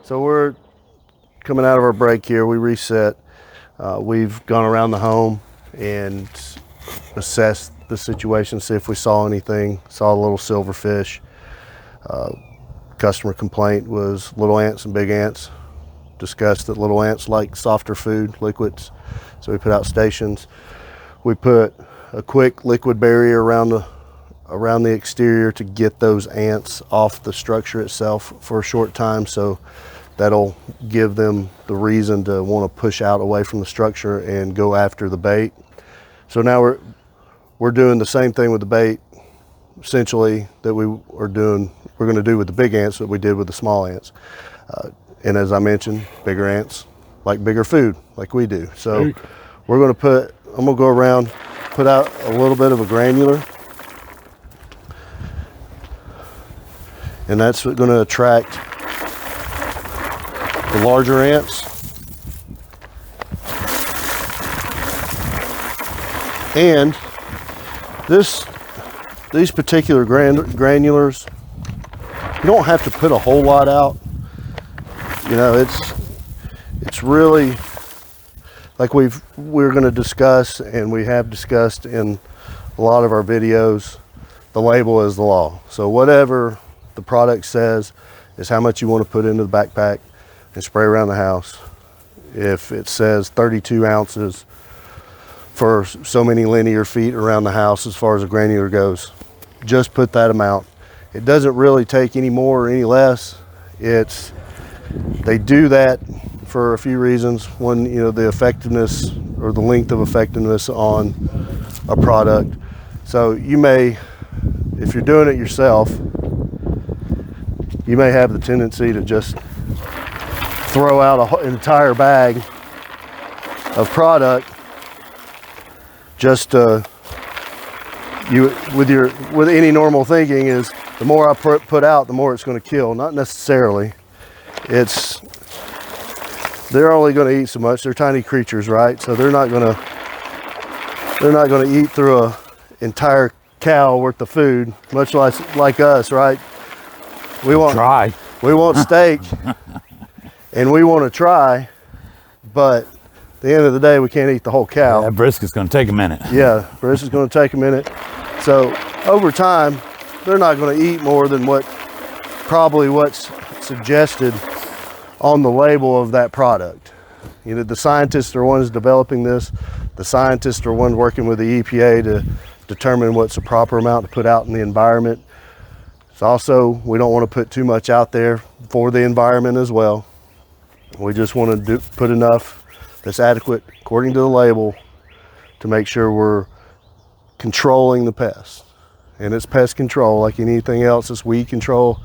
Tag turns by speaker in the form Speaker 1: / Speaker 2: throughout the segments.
Speaker 1: So we're coming out of our break here. We reset. We've gone around the home and assessed the situation, see if we saw anything. Saw a little silverfish. Customer complaint was little ants and big ants. Discussed that little ants like softer food, liquids. So we put out stations. We put a quick liquid barrier around the exterior to get those ants off the structure itself for a short time, so that'll give them the reason to want to push out away from the structure and go after the bait. So now we're doing the same thing with the bait essentially that we're going to do with the big ants that we did with the small ants. And as I mentioned, bigger ants like bigger food like we do. So I'm going to go around, put out a little bit of a granular, and that's going to attract the larger ants. And these particular granulars, you don't have to put a whole lot out. You know, it's really like we're going to discuss, and we have discussed in a lot of our videos, the label is the law. So whatever the product says is how much you want to put into the backpack and spray around the house. If it says 32 ounces for so many linear feet around the house as far as a granular goes, just put that amount. It doesn't really take any more or any less. They do that for a few reasons. One, you know, the effectiveness or the length of effectiveness on a product. So you may, if you're doing it yourself, you may have the tendency to just throw out an entire bag of product just with any normal thinking is the more I put out, the more it's going to kill. Not necessarily. They're only going to eat so much. They're tiny creatures, right? So they're not going to eat through an entire cow worth of food, much like us, right? We want steak and we want to try, but at the end of the day, we can't eat the whole cow.
Speaker 2: Yeah, that brisket's going to take a minute.
Speaker 1: Yeah, brisket's going to take a minute. So over time, they're not going to eat more than what's suggested on the label of that product. You know, the scientists are ones developing this. The scientists are ones working with the EPA to determine what's the proper amount to put out in the environment. It's also, we don't want to put too much out there for the environment as well. We just want to put enough that's adequate according to the label to make sure we're controlling the pest. And it's pest control like anything else. It's weed control.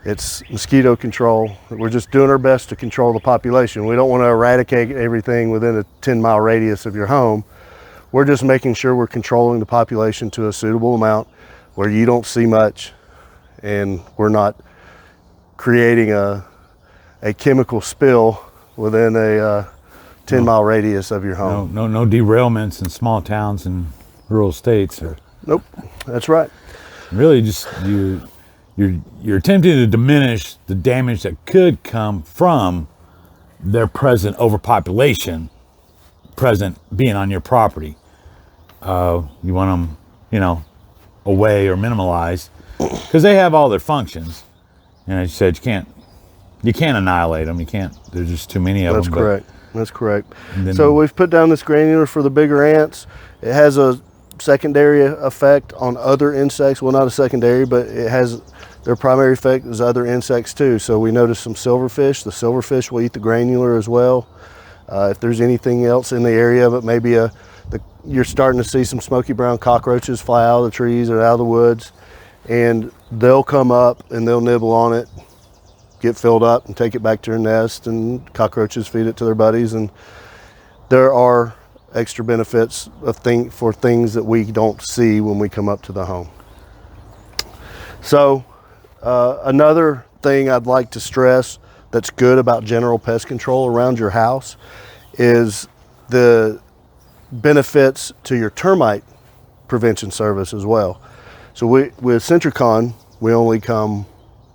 Speaker 1: It's mosquito control. We're just doing our best to control the population. We don't want to eradicate everything within a 10-mile radius of your home. We're just making sure we're controlling the population to a suitable amount where you don't see much and we're not creating a chemical spill within a 10-mile radius of your home.
Speaker 2: No derailments in small towns and rural states.
Speaker 1: Nope, that's right.
Speaker 2: Really, just you're attempting to diminish the damage that could come from their present overpopulation, being on your property. You want them, away or minimalized, because they have all their functions. And as you said, you can't annihilate them. You can't. There's just too many of them.
Speaker 1: That's correct. That's correct. So we've put down this granular for the bigger ants. It has a secondary effect on other insects. Well, not a secondary, but it has their primary effect is other insects too. So we noticed some silverfish. The silverfish will eat the granular as well. If there's anything else in the area of it, maybe you're starting to see some smoky brown cockroaches fly out of the trees or out of the woods, and they'll come up and they'll nibble on it, get filled up and take it back to their nest, and cockroaches feed it to their buddies. And there are extra benefits for things that we don't see when we come up to the home. So another thing I'd like to stress that's good about general pest control around your house is the benefits to your termite prevention service as well. So with Centricon, we only come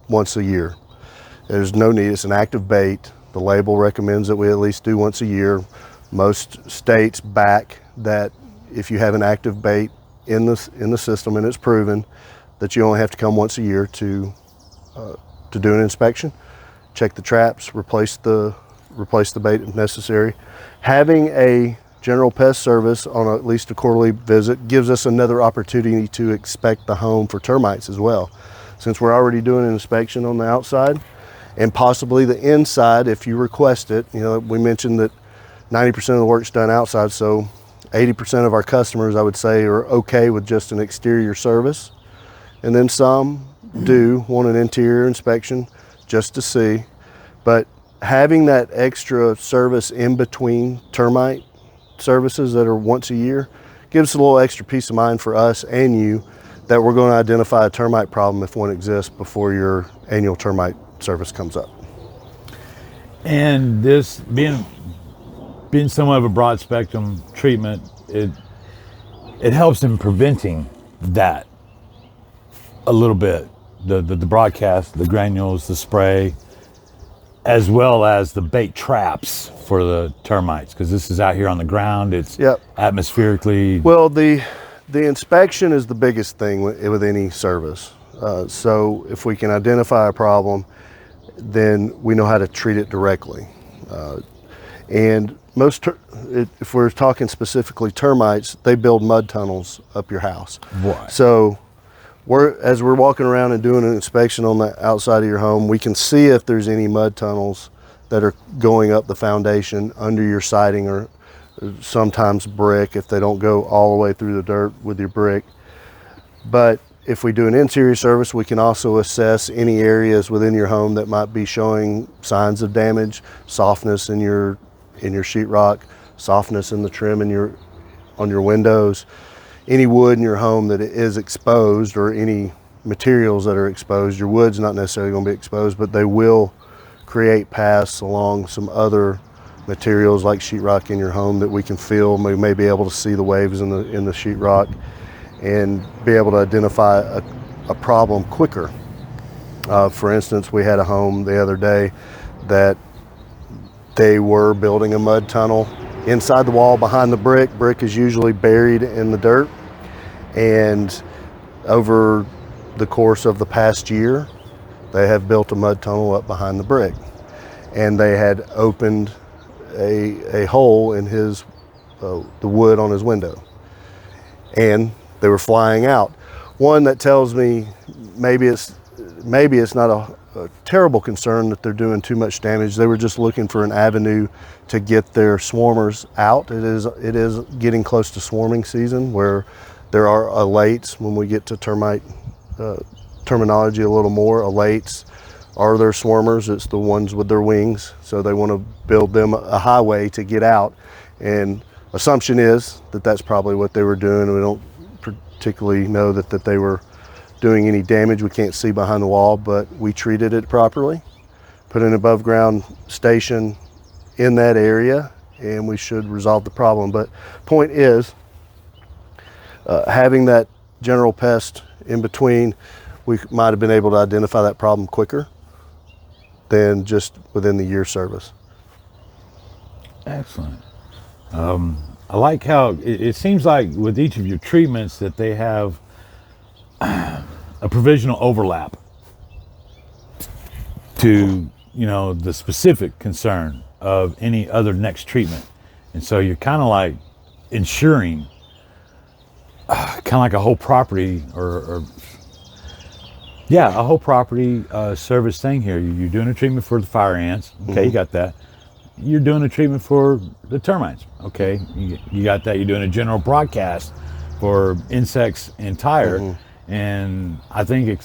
Speaker 1: once a year. There's no need. It's an active bait. The label recommends that we at least do once a year. Most states back that if you have an active bait in the system and it's proven that you only have to come once a year to do an inspection, check the traps, replace the bait if necessary. Having a general pest service on at least a quarterly visit gives us another opportunity to inspect the home for termites as well. Since we're already doing an inspection on the outside and possibly the inside if you request it. You know, we mentioned that 90% of the work's done outside, so 80% of our customers, I would say, are okay with just an exterior service. And then some do want an interior inspection just to see. But having that extra service in between termite services that are once a year gives a little extra peace of mind for us and you that we're going to identify a termite problem if one exists before your annual termite service comes up.
Speaker 2: And this being somewhat of a broad spectrum treatment, it helps in preventing that a little bit. The broadcast, the granules, the spray, as well as the bait traps for the termites, because this is out here on the ground. It's atmospherically.
Speaker 1: Well, the inspection is the biggest thing with any service. So if we can identify a problem, then we know how to treat it directly. And if we're talking specifically termites, they build mud tunnels up your house.
Speaker 2: Right.
Speaker 1: So as we're walking around and doing an inspection on the outside of your home, we can see if there's any mud tunnels that are going up the foundation under your siding, or sometimes brick if they don't go all the way through the dirt with your brick. But if we do an interior service, we can also assess any areas within your home that might be showing signs of damage, softness in your sheetrock, softness in the trim on your windows, any wood in your home that is exposed, or any materials that are exposed. Your wood's not necessarily going to be exposed, but they will create paths along some other materials like sheetrock in your home that we can feel. We may be able to see the waves in the sheetrock and be able to identify a problem quicker. For instance, we had a home the other day that they were building a mud tunnel inside the wall behind the brick. Brick is usually buried in the dirt, and over the course of the past year, they have built a mud tunnel up behind the brick, and they had opened a hole in the wood on his window, and they were flying out. One that tells me maybe it's not a terrible concern that they're doing too much damage. They were just looking for an avenue to get their swarmers out. It is getting close to swarming season, where there are alates. When we get to termite terminology a little more, alates are their swarmers. It's the ones with their wings. So they want to build them a highway to get out. And assumption is that that's probably what they were doing. We don't particularly know that they were doing any damage. We can't see behind the wall, but we treated it properly, put an above ground station in that area, and we should resolve the problem. But point is, having that general pest in between, we might have been able to identify that problem quicker than just within the year service.
Speaker 2: Excellent. I like how it seems like with each of your treatments that they have a provisional overlap to, the specific concern of any other next treatment. And so you're kind of like ensuring kind of like a whole property a whole property service thing here. You're doing a treatment for the fire ants. Okay, You got that. You're doing a treatment for the termites. Okay, you got that. You're doing a general broadcast for insects and tire. And I think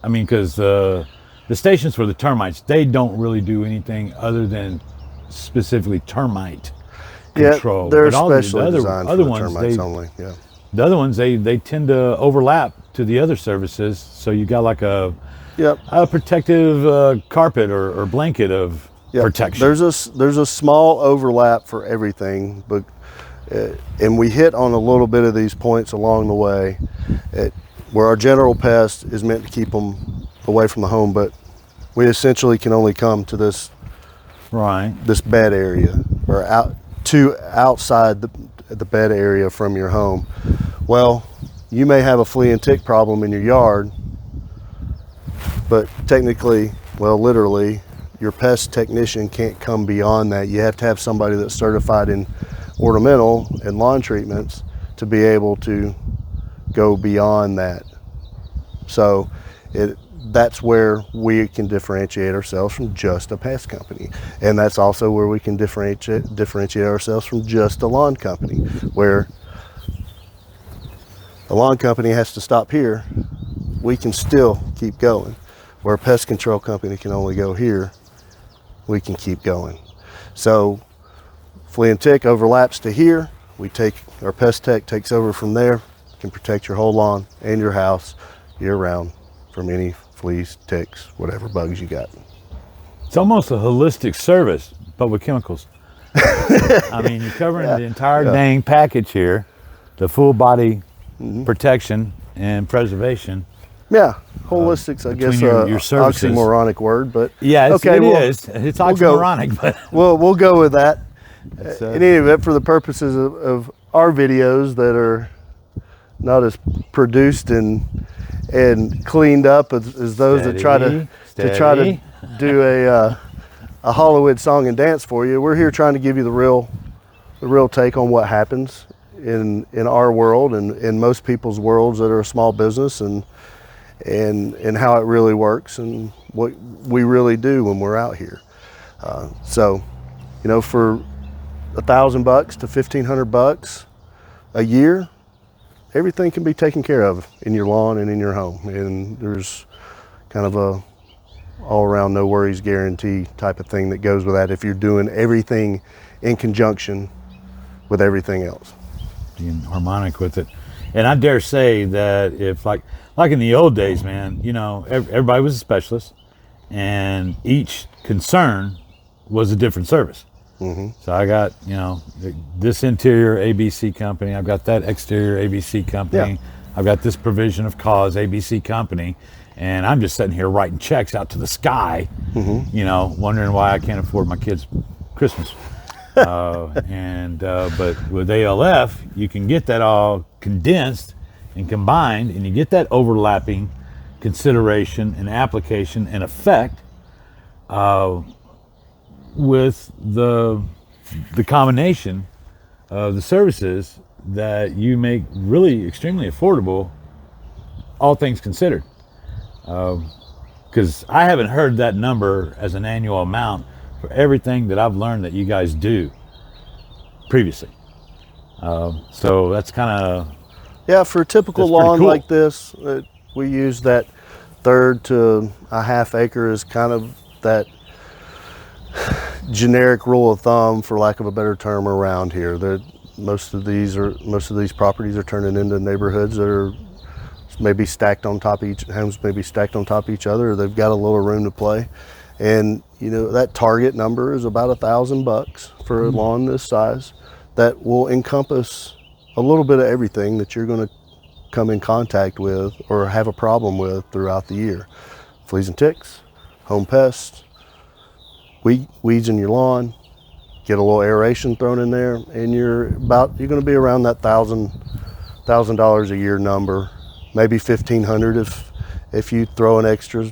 Speaker 2: because the stations for the termites, they don't really do anything other than specifically termite control.
Speaker 1: They're
Speaker 2: but
Speaker 1: especially designed for the termites only. Yeah.
Speaker 2: The other ones, they tend to overlap to the other services. So you got like a protective carpet or blanket of protection.
Speaker 1: There's a small overlap for everything, but and we hit on a little bit of these points along the way, where our general pest is meant to keep them away from the home, but We essentially can only come to this
Speaker 2: Right.
Speaker 1: bed area, or outside the bed area from your home. Well, you may have a flea and tick problem in your yard, but technically, well, literally, your pest technician can't come beyond that. You have to have somebody that's certified in ornamental and lawn treatments to be able to go beyond that. So that's where we can differentiate ourselves from just a pest company. And that's also where we can differentiate ourselves from just a lawn company, where a lawn company has to stop here. We can still keep going. Where a pest control company can only go here, we can keep going. So flea and tick overlaps to here. Our pest tech takes over from there, can protect your whole lawn and your house year round from any fleas, ticks, whatever bugs you got.
Speaker 2: It's almost a holistic service, but with chemicals. I mean, you're covering the entire dang package here, the full body protection and preservation.
Speaker 1: Yeah, holistics, I guess,
Speaker 2: your services.
Speaker 1: Oxymoronic word, but
Speaker 2: yeah, it is. It's oxymoronic, but
Speaker 1: we'll go with that. In any event, for the purposes of our videos that are not as produced and cleaned up as those that try to do a Hollywood song and dance for you, we're here trying to give you the real take on what happens in our world and in most people's worlds that are a small business, and how it really works and what we really do when we're out here. So, for $1,000 to $1,500 a year, everything can be taken care of in your lawn and in your home. And there's kind of a all around no worries guarantee type of thing that goes with that if you're doing everything in conjunction with everything else.
Speaker 2: Being harmonic with it. And I dare say that if like in the old days, man, everybody was a specialist and each concern was a different service. So I got, this interior ABC company, I've got that exterior ABC company, I've got this provision of cause ABC company, and I'm just sitting here writing checks out to the sky, wondering why I can't afford my kids' Christmas. But with ALF, you can get that all condensed and combined, and you get that overlapping consideration and application and effect with the combination of the services that you make really extremely affordable, all things considered. Because I haven't heard that number as an annual amount for everything that I've learned that you guys do previously. So that's kind of...
Speaker 1: Yeah, for a typical lawn like this, we use that 1/3 to a 1/2 acre as kind of that generic rule of thumb, for lack of a better term, around here. Most of these properties are turning into neighborhoods that are maybe stacked on top of each other, or they've got a little room to play. And that target number is about $1,000 for a lawn this size that will encompass a little bit of everything that you're going to come in contact with or have a problem with throughout the year. Fleas and ticks, home pests, weeds in your lawn, get a little aeration thrown in there, and you're going to be around that $1,000 a year number, maybe $1,500 if you throw an extra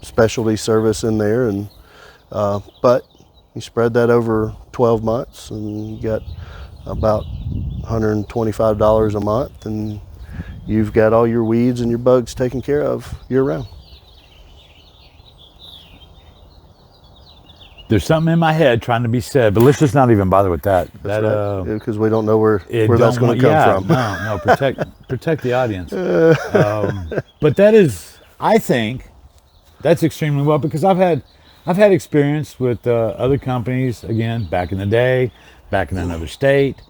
Speaker 1: specialty service in there. And but you spread that over 12 months and you got about $125 a month, and you've got all your weeds and your bugs taken care of year round.
Speaker 2: There's something in my head trying to be said, but let's just not even bother with that.
Speaker 1: Because we don't know where that's going to come from.
Speaker 2: No, protect the audience. But that is, I think, that's extremely well, because I've had experience with other companies, again, back in the day, back in another state,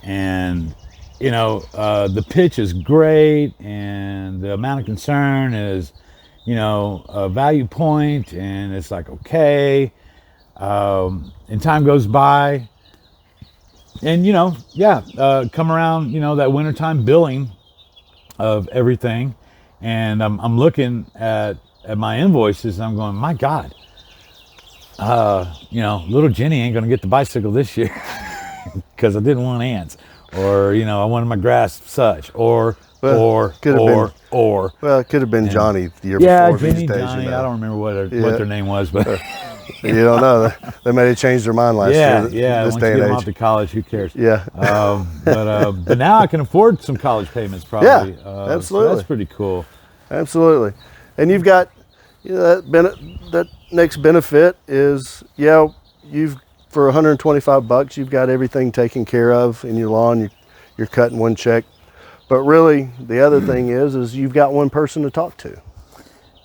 Speaker 2: and the pitch is great, and the amount of concern is, a value point, and it's like, okay. And time goes by, and come around, that wintertime billing of everything, and I'm looking at at my invoices, and I'm going, my God, you know, little Jenny ain't gonna get the bicycle this year because I didn't want ants, or you know, I wanted my grass such, or
Speaker 1: Well,
Speaker 2: or
Speaker 1: Well, it could have been Johnny the year
Speaker 2: yeah,
Speaker 1: before these
Speaker 2: Jenny,
Speaker 1: days.
Speaker 2: Johnny,
Speaker 1: You know.
Speaker 2: I don't remember what their name was, but
Speaker 1: You don't know. They may have changed their mind last
Speaker 2: yeah,
Speaker 1: year.
Speaker 2: yeah.
Speaker 1: This
Speaker 2: Once
Speaker 1: day
Speaker 2: you get
Speaker 1: and
Speaker 2: them
Speaker 1: age.
Speaker 2: off to college, who cares?
Speaker 1: Yeah.
Speaker 2: But now I can afford some college payments, probably.
Speaker 1: Yeah, absolutely.
Speaker 2: So that's pretty cool.
Speaker 1: Absolutely. And you've got, you know, that next benefit is, yeah, you've for $125, you've got everything taken care of in your lawn. You're cutting one check. But really, the other thing is you've got one person to talk to,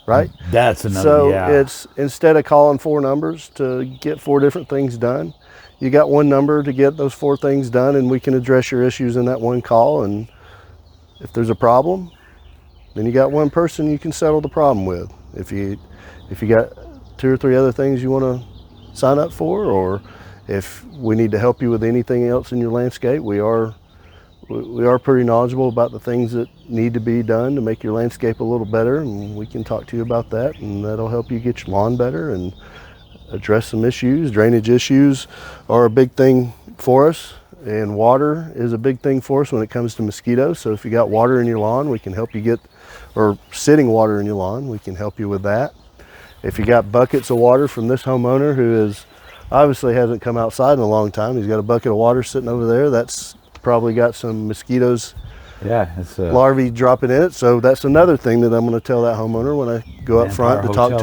Speaker 1: right?
Speaker 2: That's another.
Speaker 1: So
Speaker 2: yeah.
Speaker 1: it's, instead of calling 4 numbers to get 4 different things done, you got one number to get those 4 things done, and we can address your issues in that one call. And if there's a problem, then you got one person you can settle the problem with. If you got 2 or 3 other things you want to sign up for, or if we need to help you with anything else in your landscape, we are pretty knowledgeable about the things that need to be done to make your landscape a little better, and we can talk to you about that, and that'll help you get your lawn better and address some issues. Drainage issues are a big thing for us, and water is a big thing for us when it comes to mosquitoes. So if you got water in your lawn, we can help you get, or sitting water in your lawn, we can help you with that. If you got buckets of water from this homeowner who is obviously hasn't come outside in a long time, he's got a bucket of water sitting over there, that's probably got some mosquitoes,
Speaker 2: Yeah, it's
Speaker 1: larvae dropping in it. So that's another thing that I'm going to tell that homeowner when I go up front to talk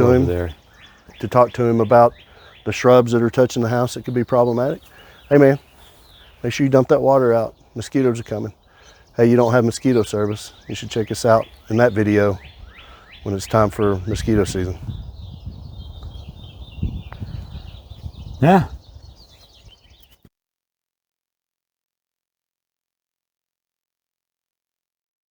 Speaker 1: to him, about the shrubs that are touching the house that could be problematic. Hey man, make sure you dump that water out. Mosquitoes are coming. Hey, you don't have mosquito service, you should check us out in that video when it's time for mosquito season.
Speaker 2: Yeah,